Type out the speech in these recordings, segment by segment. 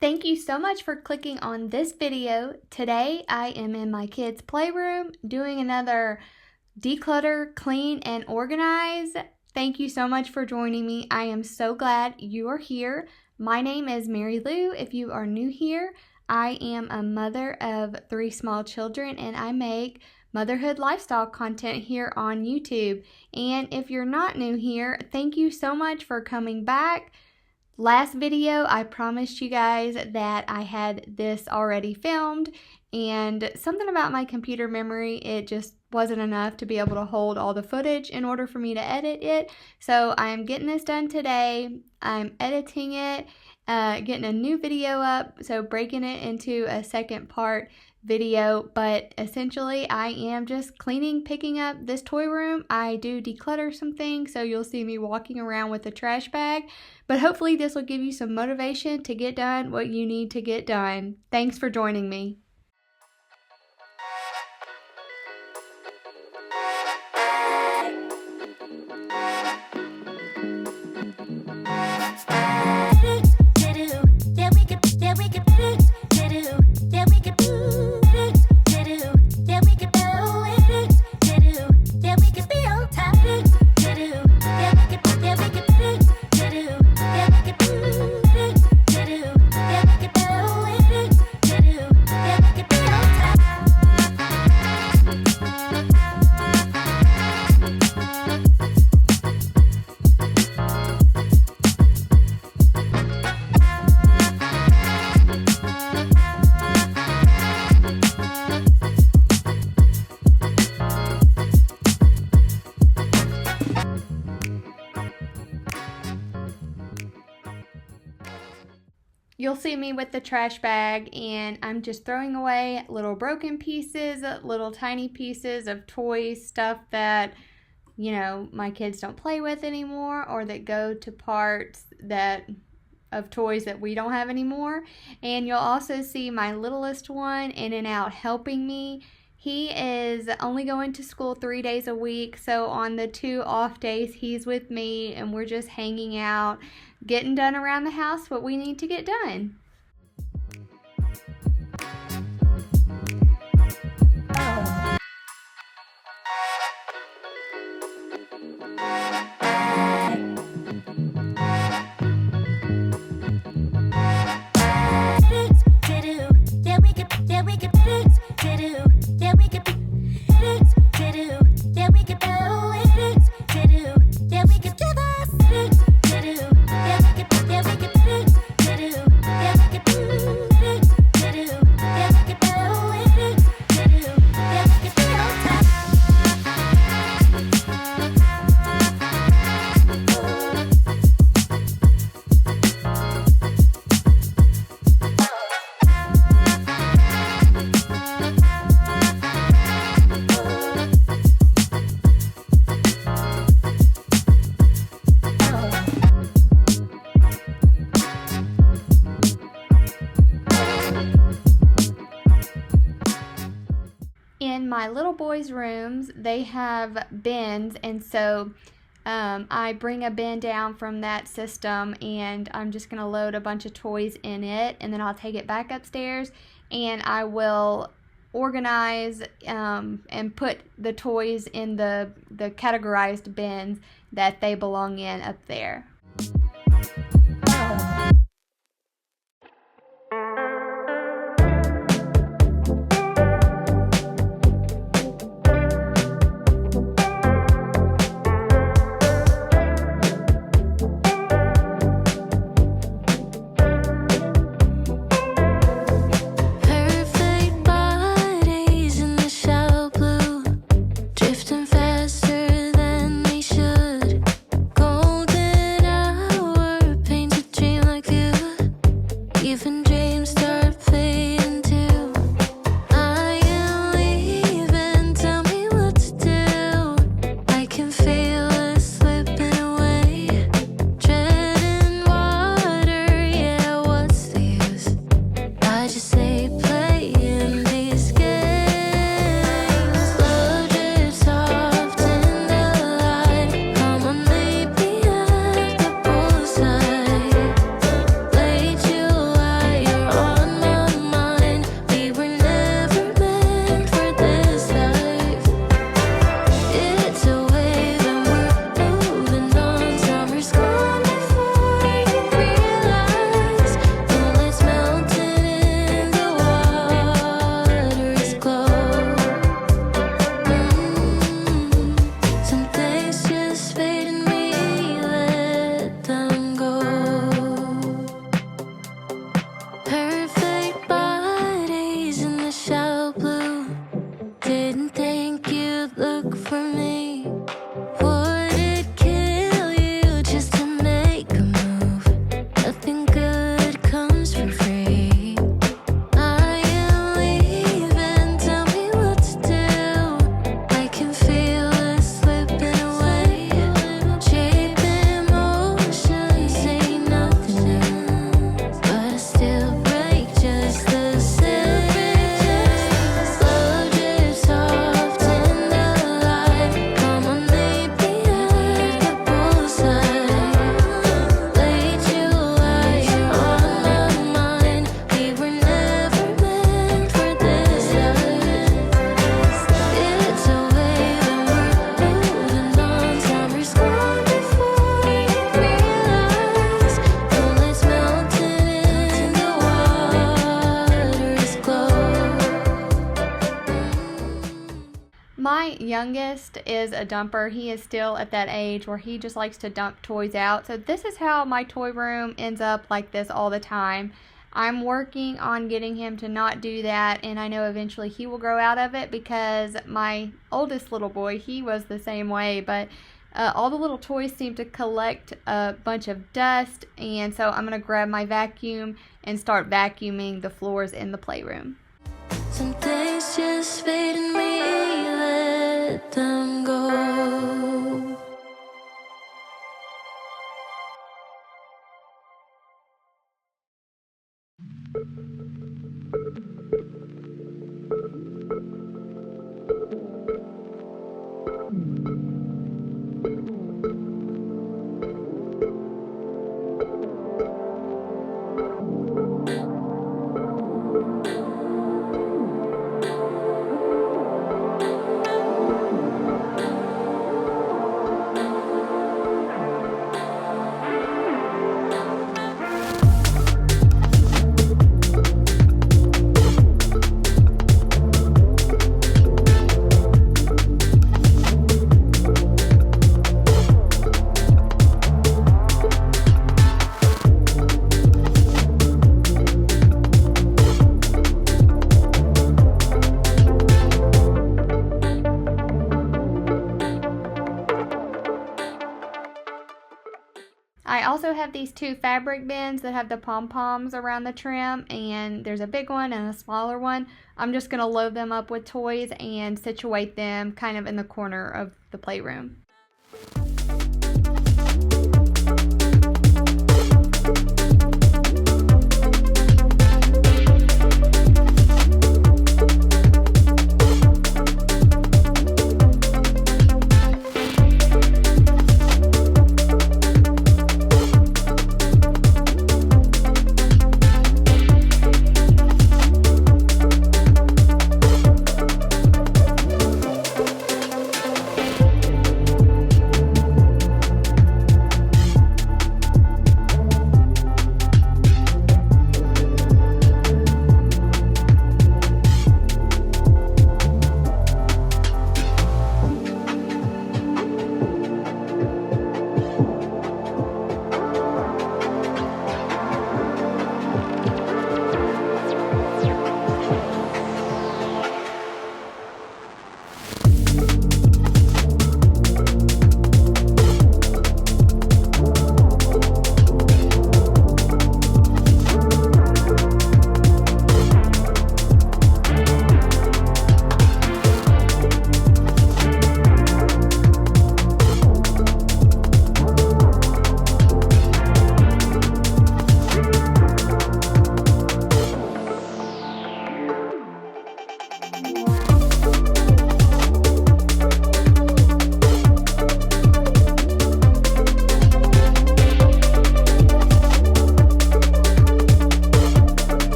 Thank you so much for clicking on this video. Today I am in my kids' playroom doing another declutter, clean, and organize. Thank you so much for joining me. I am so glad you are here. My name is Mary Lou. If you are new here, I am a mother of 3 small children and I make motherhood lifestyle content here on YouTube. And if you're not new here, thank you so much for coming back. Last video, I promised you guys that I had this already filmed, and something about my computer memory, it just wasn't enough to be able to hold all the footage in order for me to edit it. So I'm getting this done today. I'm editing it, getting a new video up, so breaking it into a second part video, but essentially I am just cleaning, picking up this toy room. I do declutter some things, so you'll see me walking around with a trash bag, but hopefully this will give you some motivation to get done what you need to get done. Thanks for joining me. You'll see me with the trash bag, and I'm just throwing away little broken pieces, little tiny pieces of toys, stuff that, you know, my kids don't play with anymore, or that go to parts of toys that we don't have anymore. And you'll also see my littlest one in and out helping me. He is only going to school 3 days a week, so on the 2 off days, he's with me, and we're just hanging out, getting done around the house what we need to get done. In my little boys' rooms, they have bins, and so I bring a bin down from that system, and I'm just going to load a bunch of toys in it, and then I'll take it back upstairs, and I will organize and put the toys in the categorized bins that they belong in up there. My youngest is a dumper. He is still at that age where he just likes to dump toys out. So this is how my toy room ends up like this all the time. I'm working on getting him to not do that, and I know eventually he will grow out of it, because my oldest little boy, he was the same way, but all the little toys seem to collect a bunch of dust, and so I'm going to grab my vacuum and start vacuuming the floors in the playroom. Some things just fade and we let them go. I also have these two fabric bins that have the pom-poms around the trim, and there's a big one and a smaller one. I'm just going to load them up with toys and situate them kind of in the corner of the playroom.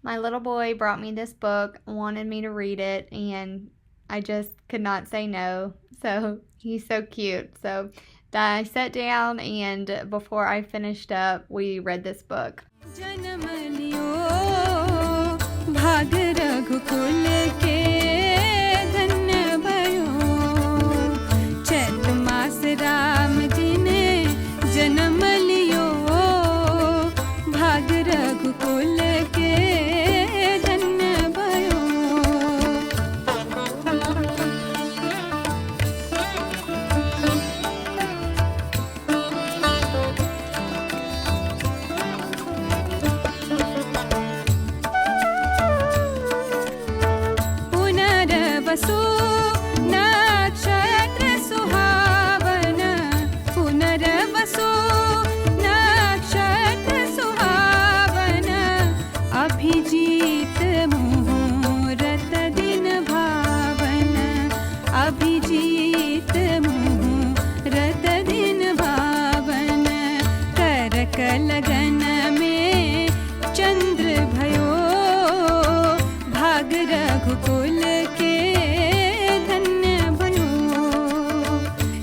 My little boy brought me this book, wanted me to read it, and I just could not say no. So he's so cute. So I sat down, and before I finished up, we read this book. भयो भाग रघुकुल के धन्य भयो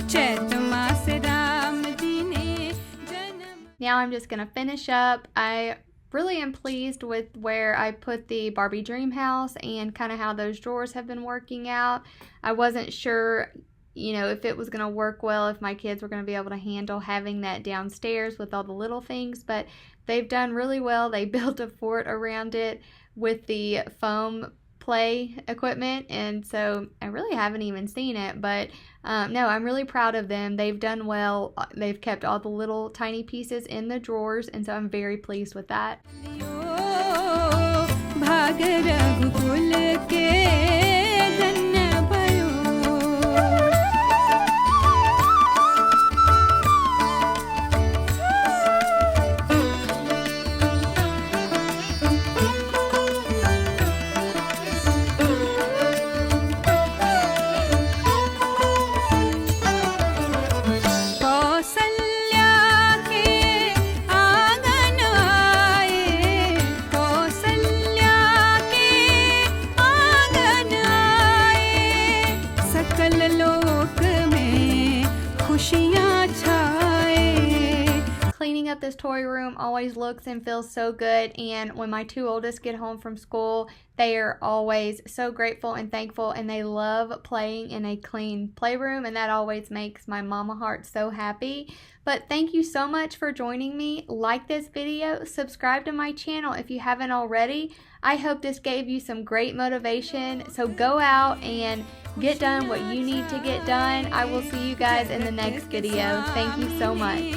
चैत मास राम जी ने जन्म. Now I'm just gonna finish up. I really am pleased with where I put the Barbie dream house and kind of how those drawers have been working out. I wasn't sure, if it was going to work well, if my kids were going to be able to handle having that downstairs with all the little things, but they've done really well. They built a fort around it with the foam play equipment, and so I really haven't even seen it, but no, I'm really proud of them. They've done well. They've kept all the little tiny pieces in the drawers, and so I'm very pleased with that. भाग रघुकुल के धन्य भयो. Cleaning up this toy room always looks and feels so good, and when my two oldest get home from school, they are always so grateful and thankful, and they love playing in a clean playroom, and that always makes my mama heart so happy. But thank you so much for joining me. Like this video, subscribe to my channel if you haven't already. I hope this gave you some great motivation, so go out and get done what you need to get done. I will see you guys in the next video. Thank you so much.